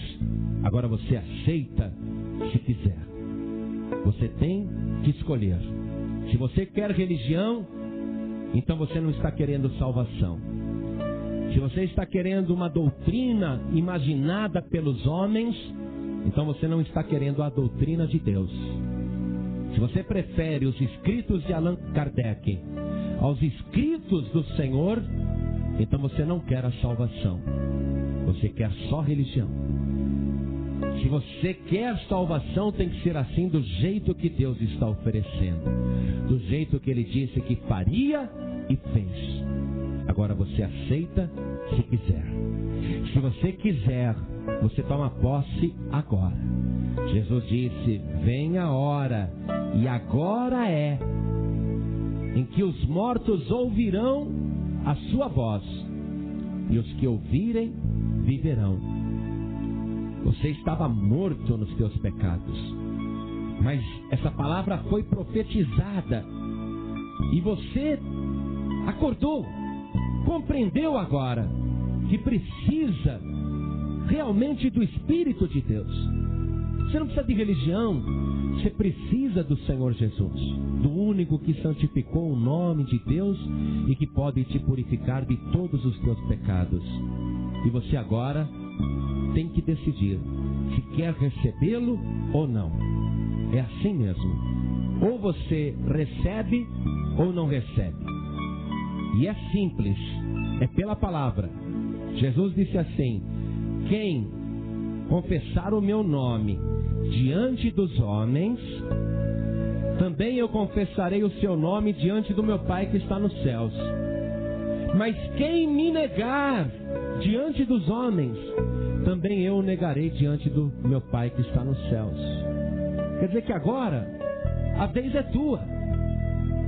Agora você aceita se quiser. Você tem que escolher. Se você quer religião, então você não está querendo salvação. Se você está querendo uma doutrina imaginada pelos homens, então você não está querendo a doutrina de Deus. Se você prefere os escritos de Allan Kardec aos escritos do Senhor, então você não quer a salvação. Você quer só religião. Se você quer salvação, tem que ser assim, do jeito que Deus está oferecendo, do jeito que Ele disse que faria e fez. Agora você aceita se quiser. Se você quiser, você toma posse agora. Jesus disse: vem a hora, e agora é, em que os mortos ouvirão a sua voz, e os que ouvirem viverão. Você estava morto nos teus pecados, mas essa palavra foi profetizada e você acordou, compreendeu agora que precisa realmente do Espírito de Deus. Você não precisa de religião, você precisa do Senhor Jesus, do único que santificou o nome de Deus e que pode te purificar de todos os teus pecados. E você agora tem que decidir se quer recebê-lo ou não. É assim mesmo. Ou você recebe ou não recebe. E é simples, é pela palavra. Jesus disse assim: quem confessar o meu nome diante dos homens, também eu confessarei o seu nome diante do meu Pai que está nos céus. Mas quem me negar diante dos homens, também eu o negarei diante do meu Pai que está nos céus. Quer dizer que agora a vez é tua.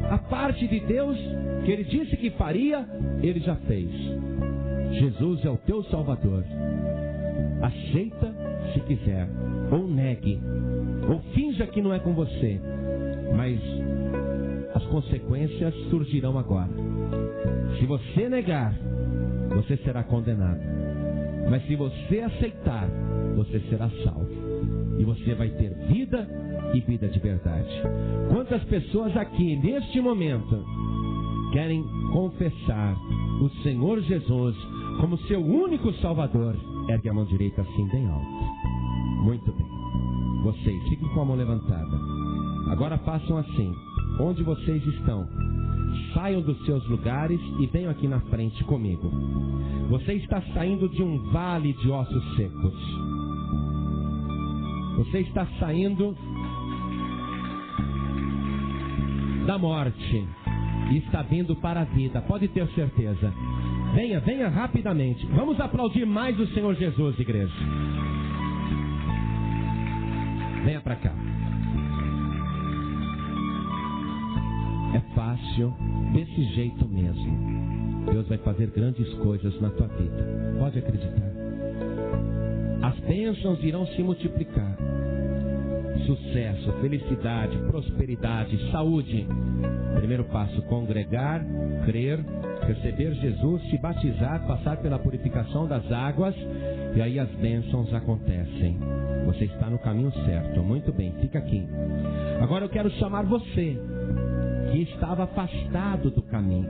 A parte de Deus que Ele disse que faria, Ele já fez. Jesus é o teu Salvador. Aceita se quiser, ou negue, ou finja que não é com você, mas as consequências surgirão agora. Se você negar, você será condenado. Mas se você aceitar, você será salvo. e você vai ter vida e vida de verdade. Quantas pessoas aqui, neste momento, querem confessar o Senhor Jesus como seu único Salvador? Ergue a mão direita assim bem alto. Muito bem. Vocês, fiquem com a mão levantada. Agora façam assim. Onde vocês estão, saiam dos seus lugares e venham aqui na frente comigo. Você está saindo de um vale de ossos secos. Você está saindo da morte e está vindo para a vida. Pode ter certeza. Venha, venha rapidamente. Vamos aplaudir mais o Senhor Jesus, igreja. Venha para cá. É fácil, desse jeito mesmo. Deus vai fazer grandes coisas na tua vida. Pode acreditar. As bênçãos irão se multiplicar. Sucesso, felicidade, prosperidade, saúde. Primeiro passo, congregar, crer, receber Jesus, se batizar, passar pela purificação das águas, e aí as bênçãos acontecem. Você está no caminho certo. Muito bem, fica aqui. Agora eu quero chamar você que estava afastado do caminho.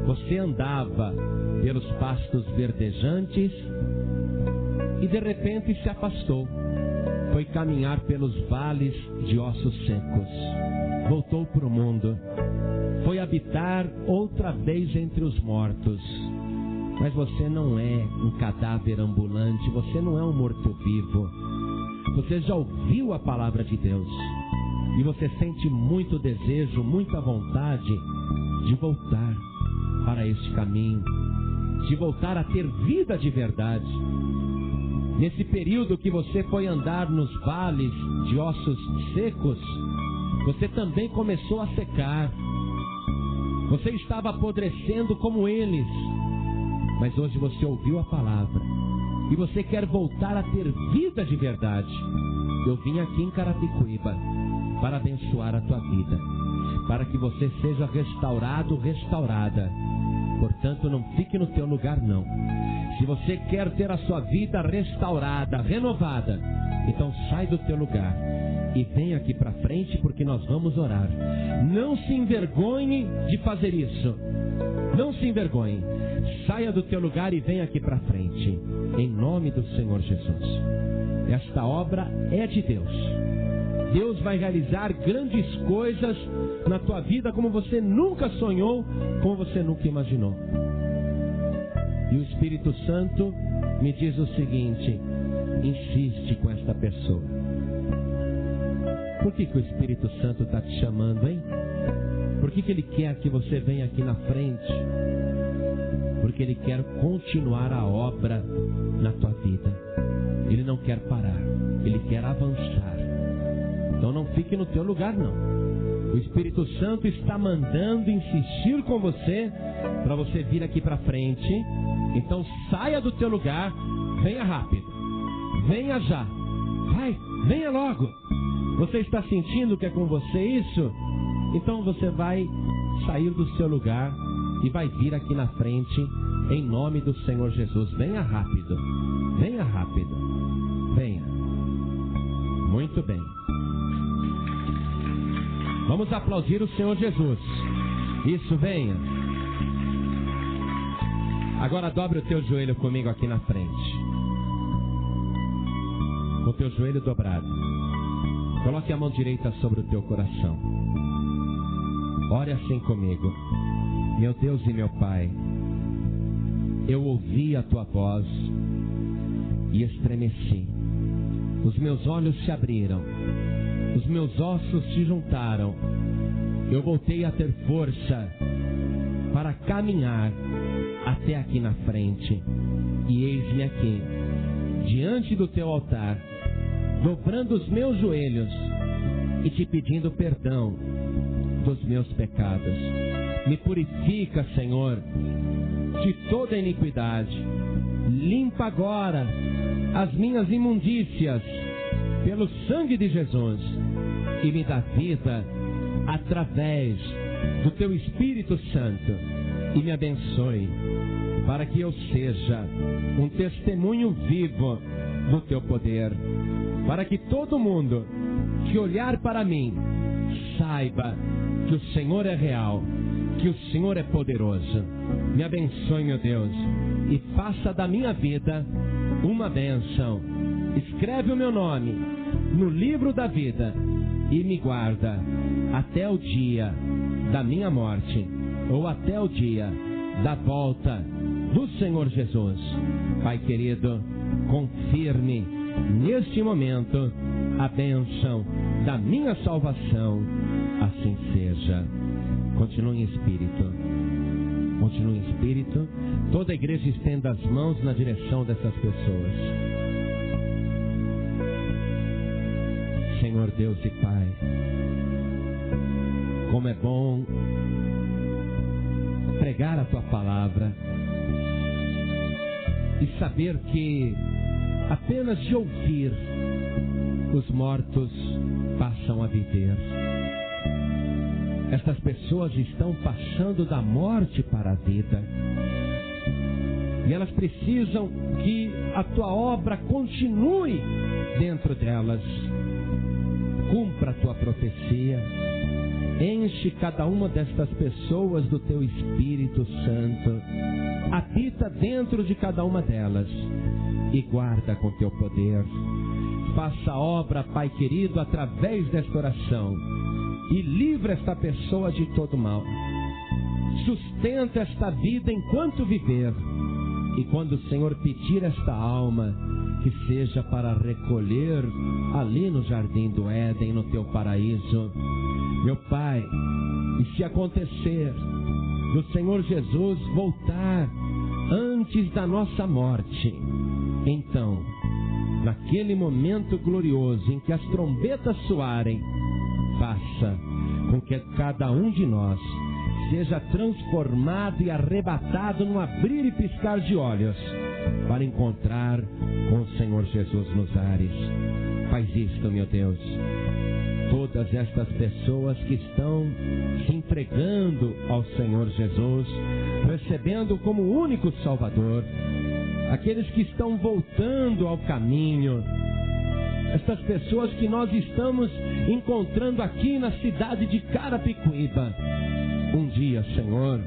Você andava pelos pastos verdejantes e de repente se afastou. Foi caminhar pelos vales de ossos secos. Voltou para o mundo. Foi habitar outra vez entre os mortos. Mas você não é um cadáver ambulante. Você não é um morto-vivo. Você já ouviu a palavra de Deus. E você sente muito desejo, muita vontade de voltar para este caminho, de voltar a ter vida de verdade. Nesse período que você foi andar nos vales de ossos secos, você também começou a secar. Você estava apodrecendo como eles. Mas hoje você ouviu a palavra e você quer voltar a ter vida de verdade. Eu vim aqui em Carapicuíba para abençoar a tua vida, para que você seja restaurado, restaurada. Portanto, não fique no teu lugar, não. Se você quer ter a sua vida restaurada, renovada, então sai do teu lugar e vem aqui para frente, porque nós vamos orar. Não se envergonhe de fazer isso. Não se envergonhe. Saia do teu lugar e venha aqui para frente, em nome do Senhor Jesus. Esta obra é de Deus. Deus vai realizar grandes coisas na tua vida como você nunca sonhou, como você nunca imaginou. E o Espírito Santo me diz o seguinte: insiste com esta pessoa. Por que o Espírito Santo está te chamando, hein? Por que Ele quer que você venha aqui na frente? Porque Ele quer continuar a obra na tua vida. Ele não quer parar, Ele quer avançar. Então não fique no teu lugar, não. O Espírito Santo está mandando insistir com você para você vir aqui para frente. Então saia do teu lugar, venha rápido, venha já, vai, venha logo. Você está sentindo que é com você isso? Então você vai sair do seu lugar e vai vir aqui na frente em nome do Senhor Jesus. Venha rápido, venha rápido, venha. Muito bem. Vamos aplaudir o Senhor Jesus. Isso, venha. Agora dobre o teu joelho comigo aqui na frente. Com o teu joelho dobrado. Coloque a mão direita sobre o teu coração. Ore assim comigo. Meu Deus e meu Pai, eu ouvi a tua voz e estremeci. Os meus olhos se abriram. Os meus ossos se juntaram. Eu voltei a ter força para caminhar até aqui na frente. E eis-me aqui, diante do teu altar, dobrando os meus joelhos e te pedindo perdão dos meus pecados. Me purifica, Senhor, de toda iniquidade. Limpa agora as minhas imundícias pelo sangue de Jesus e me dá vida através do teu Espírito Santo e me abençoe para que eu seja um testemunho vivo do teu poder. para que todo mundo que olhar para mim saiba que o Senhor é real, que o Senhor é poderoso. Me abençoe, meu Deus, e faça da minha vida uma bênção. Escreve o meu nome no livro da vida e me guarda até o dia da minha morte ou até o dia da volta do Senhor Jesus. Pai querido, confirme neste momento a bênção da minha salvação. Assim seja. Continue em espírito. Continue em espírito. Toda a igreja estenda as mãos na direção dessas pessoas. Senhor Deus e Pai, como é bom pregar a Tua palavra e saber que apenas de ouvir os mortos passam a viver. Estas pessoas estão passando da morte para a vida. E elas precisam que a Tua obra continue dentro delas. Cumpra a Tua profecia. Enche cada uma destas pessoas do Teu Espírito Santo. Habita dentro de cada uma delas. E guarda com Teu poder. Faça a obra, Pai querido, através desta oração. E livra esta pessoa de todo mal. Sustenta esta vida enquanto viver. E quando o Senhor pedir esta alma, que seja para recolher ali no jardim do Éden, no Teu paraíso. Meu Pai, e se acontecer do Senhor Jesus voltar antes da nossa morte, então, naquele momento glorioso em que as trombetas soarem, faça com que cada um de nós seja transformado e arrebatado num abrir e piscar de olhos para encontrar com o Senhor Jesus nos ares. Faz isto, meu Deus. Todas estas pessoas que estão se entregando ao Senhor Jesus, recebendo como único Salvador, aqueles que estão voltando ao caminho, estas pessoas que nós estamos encontrando aqui na cidade de Carapicuíba. Um dia, Senhor,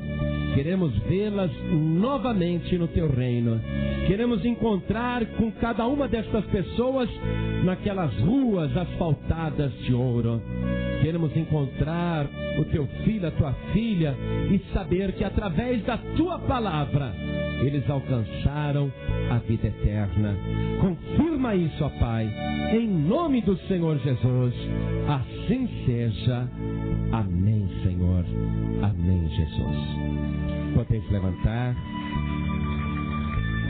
queremos vê-las novamente no Teu reino. Queremos encontrar com cada uma destas pessoas naquelas ruas asfaltadas de ouro. Queremos encontrar o Teu filho, a Tua filha, e saber que através da Tua palavra eles alcançaram a vida eterna. Confirma isso, ó Pai, em nome do Senhor Jesus. Assim seja. Amém, Senhor. Amém, Jesus. Podeis levantar.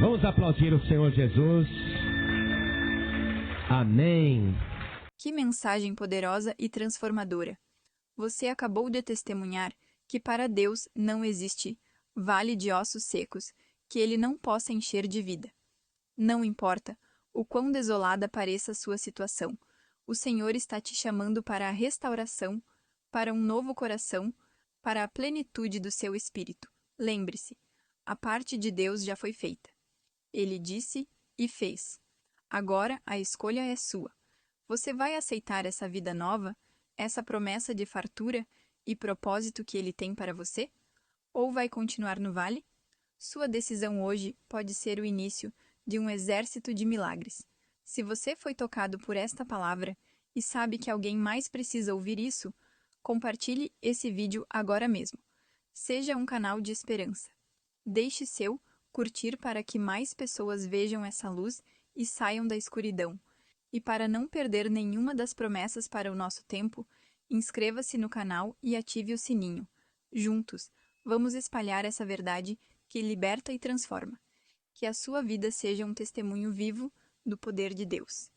Vamos aplaudir o Senhor Jesus. Amém. Que mensagem poderosa e transformadora! Você acabou de testemunhar que para Deus não existe vale de ossos secos que Ele não possa encher de vida. Não importa o quão desolada pareça a sua situação, o Senhor está te chamando para a restauração, para um novo coração, para a plenitude do seu espírito. Lembre-se, a parte de Deus já foi feita. Ele disse e fez. Agora a escolha é sua. Você vai aceitar essa vida nova, essa promessa de fartura e propósito que Ele tem para você? Ou vai continuar no vale? Sua decisão hoje pode ser o início de um exército de milagres. Se você foi tocado por esta palavra e sabe que alguém mais precisa ouvir isso, compartilhe esse vídeo agora mesmo. Seja um canal de esperança. Deixe seu curtir para que mais pessoas vejam essa luz e saiam da escuridão. E para não perder nenhuma das promessas para o nosso tempo, inscreva-se no canal e ative o sininho. Juntos, vamos espalhar essa verdade que liberta e transforma. Que a sua vida seja um testemunho vivo do poder de Deus.